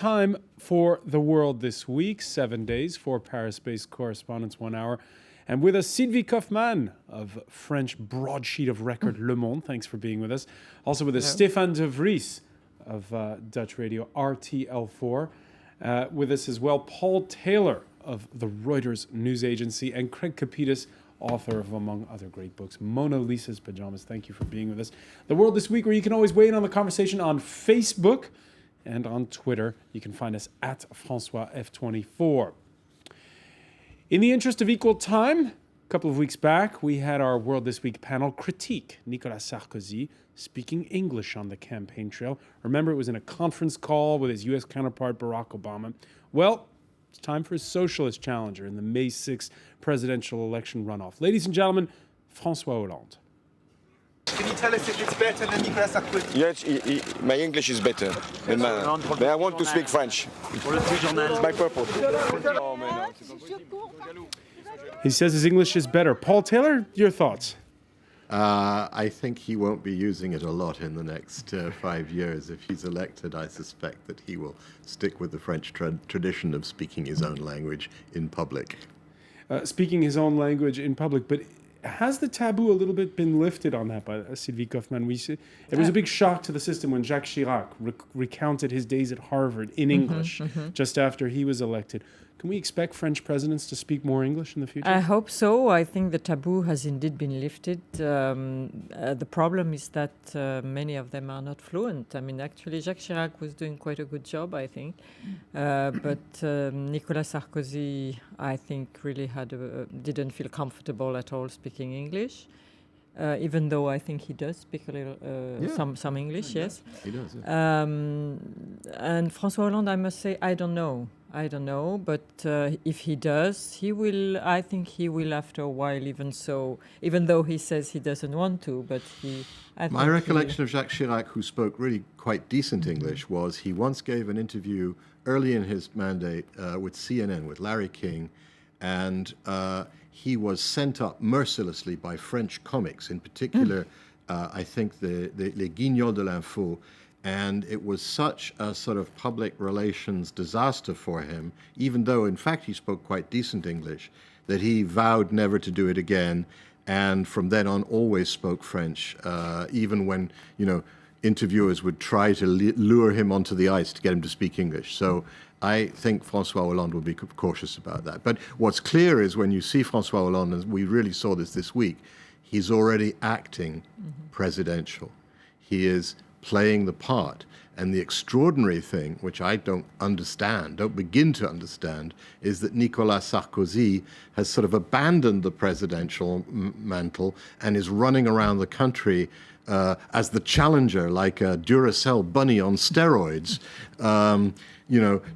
time for The World This Week, 7 days, 4 Paris-based correspondents, 1 hour. And with us, Sylvie Kaufmann of French broadsheet of record Le Monde. Thanks for being with us. Also with us, Stéphane de Vries of Dutch radio RTL4. With us as well, Paul Taylor of the Reuters news agency, and Craig Capitas, author of, among other great books, Mona Lisa's Pajamas. Thank you for being with us. The World This Week, where you can always weigh in on the conversation on Facebook and on Twitter. You can find us at François F24. In the interest of equal time, a couple of weeks back, we had our World This Week panel critique Nicolas Sarkozy speaking English on the campaign trail. Remember, it was in a conference call with his U.S. counterpart, Barack Obama. Well, it's time for his socialist challenger in the May 6th presidential election runoff. Ladies and gentlemen, François Hollande. Can you tell us if it's better than Nicolas Sarkozy? Yes, my English is better. But I want to speak French. It's my purpose. He says his English is better. Paul Taylor, your thoughts? I think he won't be using it a lot in the next 5 years. If he's elected, I suspect that he will stick with the French tradition of speaking his own language in public. Speaking his own language in public, but has the taboo a little bit been lifted on that by Sylvie Kaufmann? It was a big shock to the system when Jacques Chirac recounted his days at Harvard in English just after he was elected. Can we expect French presidents to speak more English in the future? I hope so. I think the taboo has indeed been lifted. The problem is that many of them are not fluent. I mean, actually, Jacques Chirac was doing quite a good job, I think. But Nicolas Sarkozy, I think, really didn't feel comfortable at all speaking English. Even though I think he does speak a little, some English, yes. He does, yeah. And François Hollande, I must say, I don't know, but if he does, I think he will after a while, even though he says he doesn't want to, but My recollection of Jacques Chirac, who spoke really quite decent English, was he once gave an interview early in his mandate with CNN, with Larry King, and he was sent up mercilessly by French comics, in particular, I think Les Guignols de l'Info, and it was such a sort of public relations disaster for him, even though, in fact, he spoke quite decent English, that he vowed never to do it again, and from then on always spoke French, even when, interviewers would try to lure him onto the ice to get him to speak English. So I think François Hollande will be cautious about that. But what's clear is when you see François Hollande, and we really saw this week, he's already acting presidential. He is playing the part. And the extraordinary thing, which I don't begin to understand, is that Nicolas Sarkozy has sort of abandoned the presidential mantle and is running around the country as the challenger, like a Duracell bunny on steroids,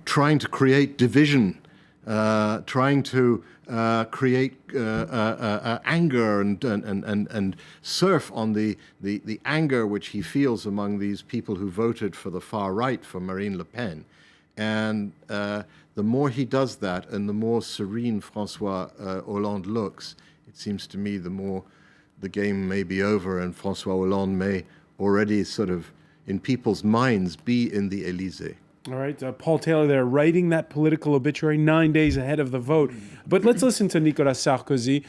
trying to create division, trying to create anger and surf on the anger which he feels among these people who voted for the far right, for Marine Le Pen. And the more he does that and the more serene François Hollande looks, it seems to me the more the game may be over and François Hollande may already sort of, in people's minds, be in the Élysée. All right, Paul Taylor there, writing that political obituary 9 days ahead of the vote. But let's listen to Nicolas Sarkozy.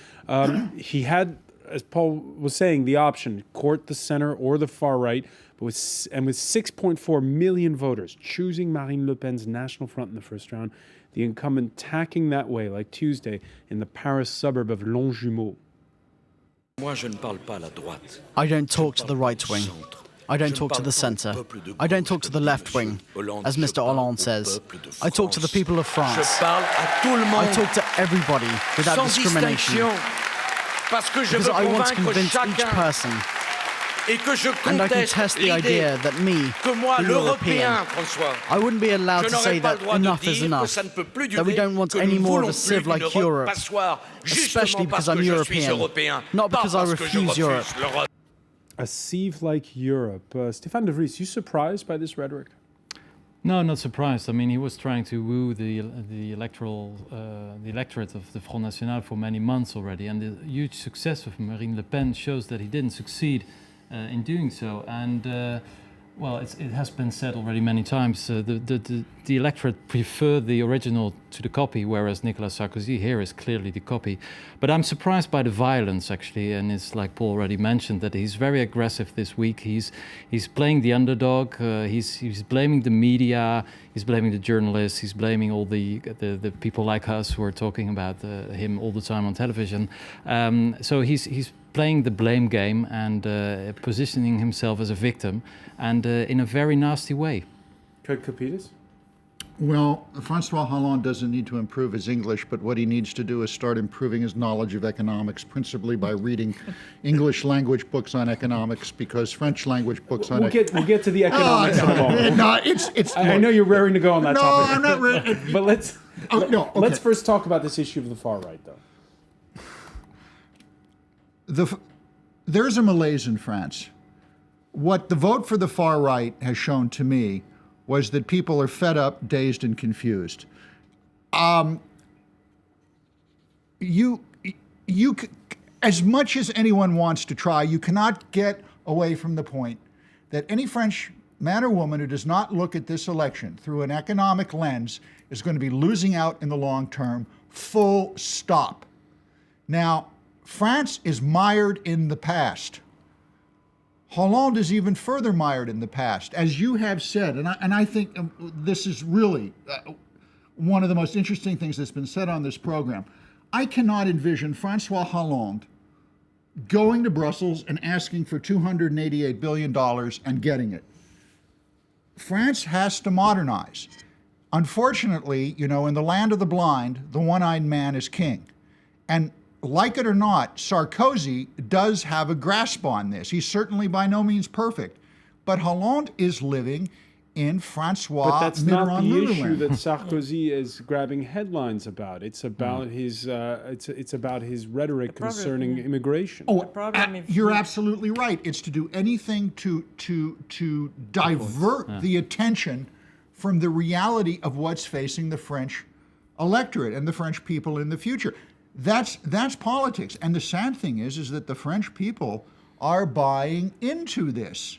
He had, as Paul was saying, the option, court the center or the far right, but with 6.4 million voters choosing Marine Le Pen's National Front in the first round, the incumbent tacking that way, like Tuesday, in the Paris suburb of Longjumeau. I don't talk to the right wing. I don't talk to the centre. I don't talk to the left wing, as Mr. Hollande says. I talk to the people of France. I talk to everybody without discrimination. Because I want to convince each person. And I contest the idea that me, the European, I wouldn't be allowed to say that enough is enough, that we don't want any more of a sieve like Europe, especially because I'm European, not because I refuse Europe. A sieve like Europe. Stéphane de Vries, you surprised by this rhetoric? No, not surprised. I mean, he was trying to woo the electorate of the Front National for many months already, and the huge success of Marine Le Pen shows that he didn't succeed in doing so. And Well, it has been said already many times. The electorate prefer the original to the copy, whereas Nicolas Sarkozy here is clearly the copy. But I'm surprised by the violence, actually, and it's like Paul already mentioned that he's very aggressive this week. He's playing the underdog. He's blaming the media. He's blaming the journalists. He's blaming all the people like us who are talking about him all the time on television. So he's playing the blame game and positioning himself as a victim, and in a very nasty way. Kurt Kapitas? Well, Francois Hollande doesn't need to improve his English, but what he needs to do is start improving his knowledge of economics, principally by reading English language books on economics, because French language books on We'll get to the economics in a moment. No, it's. I know you're raring to go on that No, topic. I'm not ready. But let's Okay. let's first talk about this issue of the far right, though. There's a malaise in France. What the vote for the far right has shown to me was that people are fed up, dazed, and confused. As much as anyone wants to try, you cannot get away from the point that any French man or woman who does not look at this election through an economic lens is going to be losing out in the long term, full stop. Now, France is mired in the past. Hollande is even further mired in the past, as you have said, and I think this is really one of the most interesting things that's been said on this program. I cannot envision François Hollande going to Brussels and asking for $288 billion and getting it. France has to modernize. Unfortunately, in the land of the blind, the one-eyed man is king. And like it or not, Sarkozy does have a grasp on this. He's certainly by no means perfect. But Hollande is living in Francois But that's not the Mitterrand issue Lululand. that Sarkozy is grabbing headlines about. It's about his it's about his rhetoric concerning immigration. You're absolutely right. It's to do anything to divert the attention from the reality of what's facing the French electorate and the French people in the future. That's politics. And the sad thing is that the French people are buying into this.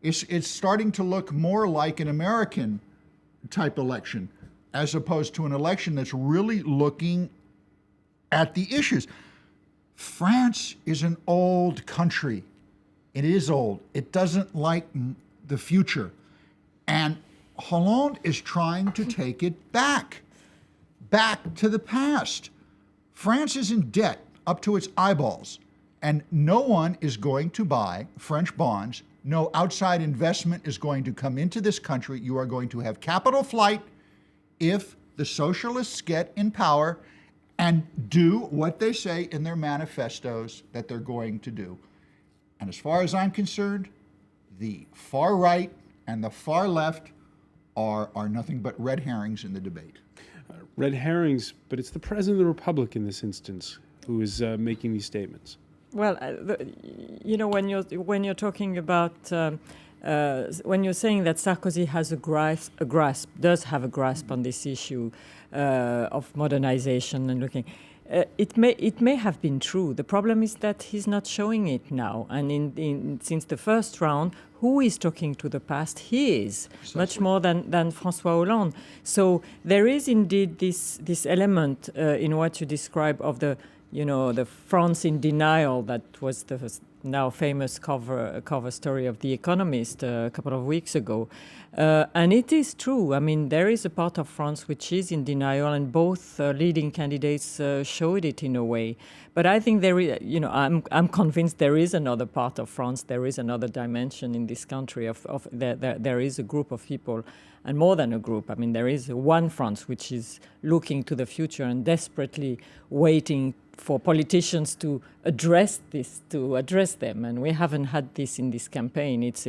It's starting to look more like an American type election as opposed to an election that's really looking at the issues. France is an old country. It is old. It doesn't like the future. And Hollande is trying to take it back to the past. France is in debt up to its eyeballs, and no one is going to buy French bonds. No outside investment is going to come into this country. You are going to have capital flight if the socialists get in power and do what they say in their manifestos that they're going to do. And as far as I'm concerned, the far right and the far left are nothing but red herrings in the debate. Red herrings, but it's the president of the Republic in this instance who is making these statements. Well, when you're talking about when you're saying that Sarkozy has does have a grasp on this issue of modernization and looking, it may have been true. The problem is that he's not showing it now. And since the first round, who is talking to the past? He is, much more than François Hollande. So there is indeed this element in what you describe of the France in denial that was the now famous cover story of The Economist a couple of weeks ago. And it is true. I mean, there is a part of France which is in denial, and both leading candidates showed it in a way. But I think there is, I'm convinced there is another part of France, there is another dimension in this country there is a group of people, and more than a group. I mean, there is one France which is looking to the future and desperately waiting for politicians to address them, and we haven't had this in this campaign. It's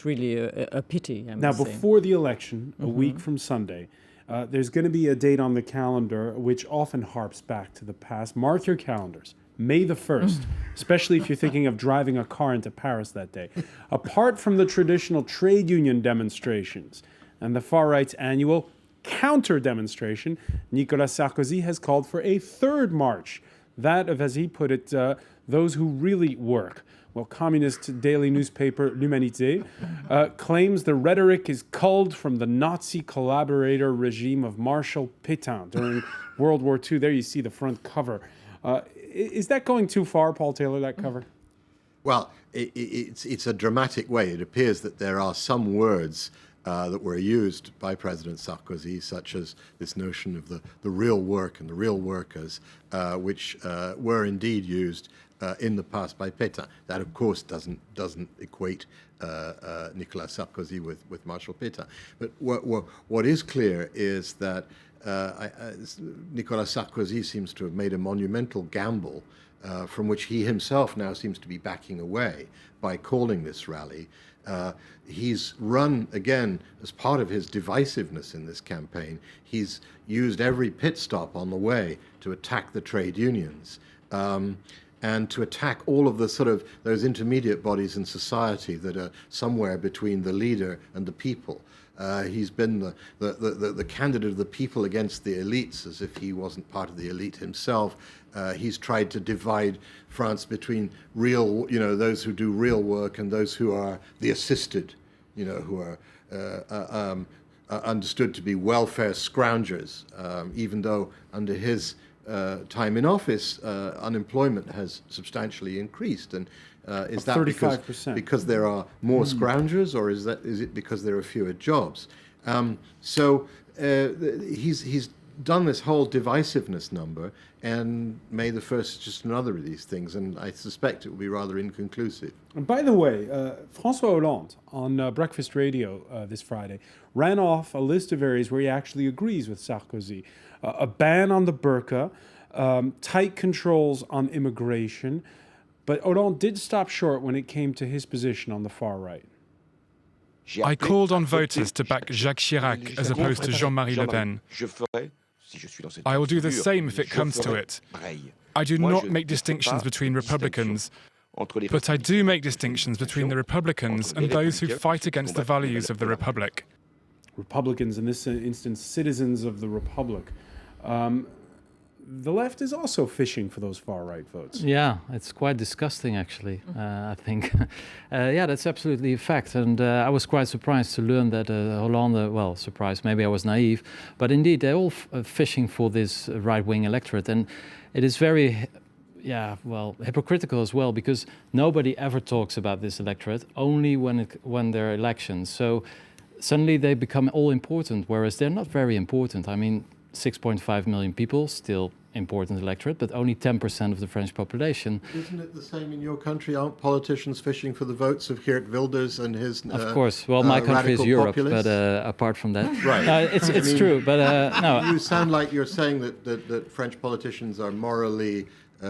really a pity. Now, before the election, a week from Sunday, there's going to be a date on the calendar which often harps back to the past. Mark your calendars. May the 1st, especially if you're thinking of driving a car into Paris that day. Apart from the traditional trade union demonstrations and the far right's annual counter-demonstration, Nicolas Sarkozy has called for a third march, that of, as he put it, those who really work. Well, communist daily newspaper L'Humanité claims the rhetoric is culled from the Nazi collaborator regime of Marshal Pétain during World War II. There you see the front cover. Is that going too far, Paul Taylor, that cover? Well, it's a dramatic way. It appears that there are some words that were used by President Sarkozy, such as this notion of the real work and the real workers, which were indeed used in the past by Pétain. That, of course, doesn't equate Nicolas Sarkozy with Marshal Pétain. But what is clear is that Nicolas Sarkozy seems to have made a monumental gamble from which he himself now seems to be backing away by calling this rally. He's run, again, as part of his divisiveness in this campaign, he's used every pit stop on the way to attack the trade unions. And to attack all of the sort of those intermediate bodies in society that are somewhere between the leader and the people. He's been the candidate of the people against the elites, as if he wasn't part of the elite himself. He's tried to divide France between those who do real work and those who are the assisted, who are understood to be welfare scroungers, even though under his time in office, unemployment has substantially increased, and is that 35%. because there are more scroungers, or is it because there are fewer jobs? So he's done this whole divisiveness number, and May the 1st is just another of these things, and I suspect it will be rather inconclusive. And by the way, François Hollande on Breakfast Radio this Friday ran off a list of areas where he actually agrees with Sarkozy. A ban on the burqa, tight controls on immigration, but Hollande did stop short when it came to his position on the far right. I called on voters to back Jacques Chirac as opposed to Jean-Marie Le Pen. I will do the same if it comes to it. I do not make distinctions between Republicans, but I do make distinctions between the Republicans and those who fight against the values of the Republic. Republicans, in this instance, citizens of the Republic. The left is also fishing for those far-right votes. Yeah, it's quite disgusting, actually, I think. Yeah, that's absolutely a fact. And I was quite surprised to learn that Hollande, well, surprised, maybe I was naive, but indeed, they're all fishing for this right-wing electorate. And it is very, hypocritical as well, because nobody ever talks about this electorate, only when there are elections. So suddenly they become all important, whereas they're not very important. I mean, 6.5 million people, still important electorate, but only 10% of the French population. Isn't it the same in your country? Aren't politicians fishing for the votes of Geert Wilders and his Of course. Well, my country is Europe, populists? but apart from that. Right. It's true, but no. You sound like you're saying that French politicians are morally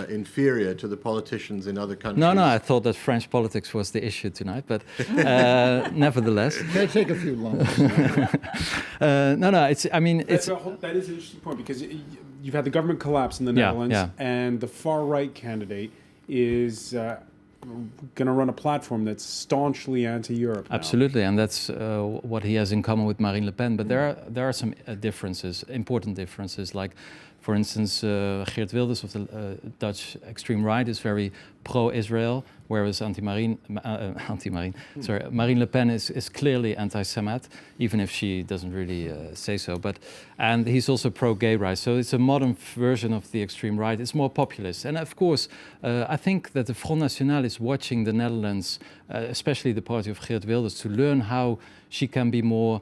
inferior to the politicians in other countries. No, I thought that French politics was the issue tonight, but nevertheless. They take a few lumps. It's. I mean, it's. That is an interesting point, because you've had the government collapse in the Netherlands, and the far-right candidate is going to run a platform that's staunchly anti-Europe now. Absolutely, and that's what he has in common with Marine Le Pen. But there are some differences, important differences, like, for instance, Geert Wilders of the Dutch extreme right is very pro-Israel, whereas Marine Le Pen is clearly anti-Semite, even if she doesn't really say so. And he's also pro-gay rights. So it's a modern version of the extreme right. It's more populist. And of course, I think that the Front National is watching the Netherlands, especially the party of Geert Wilders, to learn how she can be more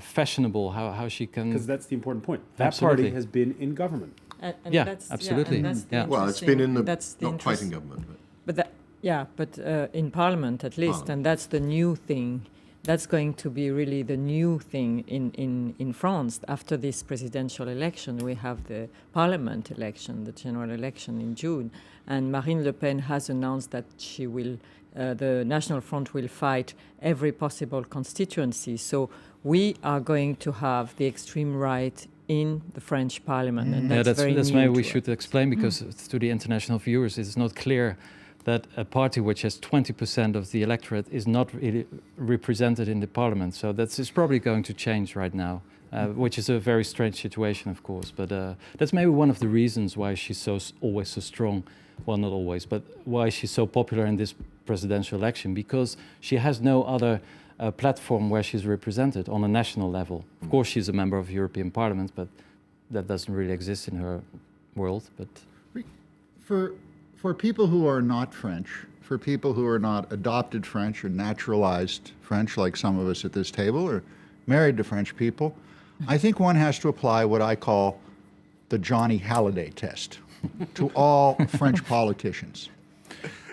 fashionable, how she can... Because that's the important point. That party has been in government. And absolutely. Well, it's been in not quite in government. But in Parliament at least, and that's the new thing. That's going to be really the new thing in France. After this presidential election, we have the Parliament election, the general election in June, and Marine Le Pen has announced that she will, the National Front will fight every possible constituency. So we are going to have the extreme right in the French Parliament, and that's maybe we should explain, because to the international viewers, it's not clear that a party which has 20% of the electorate is not really represented in the parliament. So it's probably going to change right now. which is a very strange situation, of course. But that's maybe one of the reasons why she's always so strong. Well, not always, but why she's so popular in this presidential election, because she has no other platform where she's represented on a national level. Of course, she's a member of the European Parliament, but that doesn't really exist in her world. But for people who are not French, for people who are not adopted French or naturalized French, like some of us at this table, or married to French people, I think one has to apply what I call the Johnny Hallyday test to all French politicians.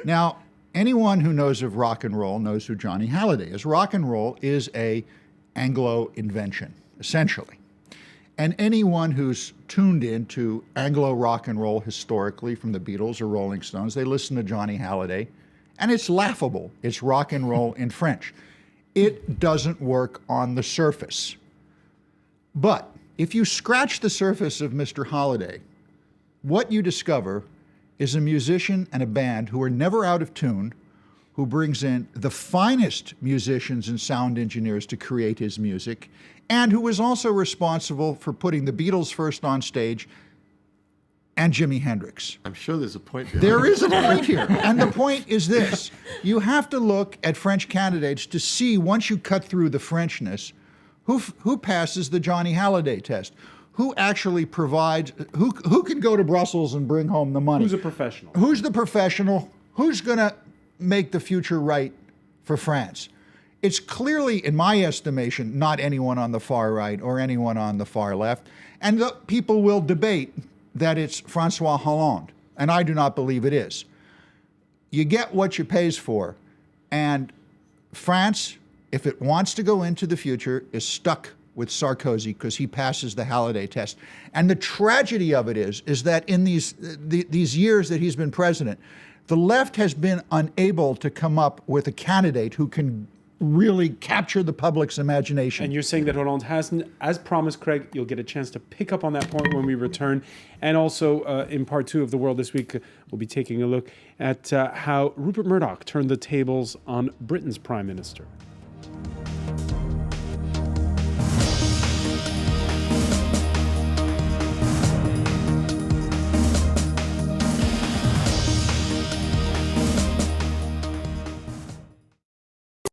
Now, anyone who knows of rock and roll knows who Johnny Hallyday is. Rock and roll is an Anglo invention, essentially. And anyone who's tuned into Anglo rock and roll historically, from the Beatles or Rolling Stones, they listen to Johnny Hallyday, and it's laughable. It's rock and roll in French. It doesn't work on the surface. But if you scratch the surface of Mr. Hallyday, what you discover is a musician and a band who are never out of tune, who brings in the finest musicians and sound engineers to create his music, and who was also responsible for putting the Beatles first on stage and Jimi Hendrix. I'm sure there's a point here. There is a point here. And the point is this. You have to look at French candidates to see, once you cut through the Frenchness, who passes the Johnny Hallyday test. Who actually provides, who can go to Brussels and bring home the money? Who's a professional? Who's the professional? Who's going to make the future right for France? It's clearly, in my estimation, not anyone on the far right or anyone on the far left. And the people will debate that it's François Hollande, and I do not believe it is. You get what you pays for, and France, if it wants to go into the future, is stuck with Sarkozy because he passes the Hallyday test. And the tragedy of it is that in these years that he's been president, the left has been unable to come up with a candidate who can really capture the public's imagination. And you're saying that Hollande hasn't, as promised, Craig. You'll get a chance to pick up on that point when we return. And also, in part 2 of The World This Week, we'll be taking a look at how Rupert Murdoch turned the tables on Britain's Prime Minister.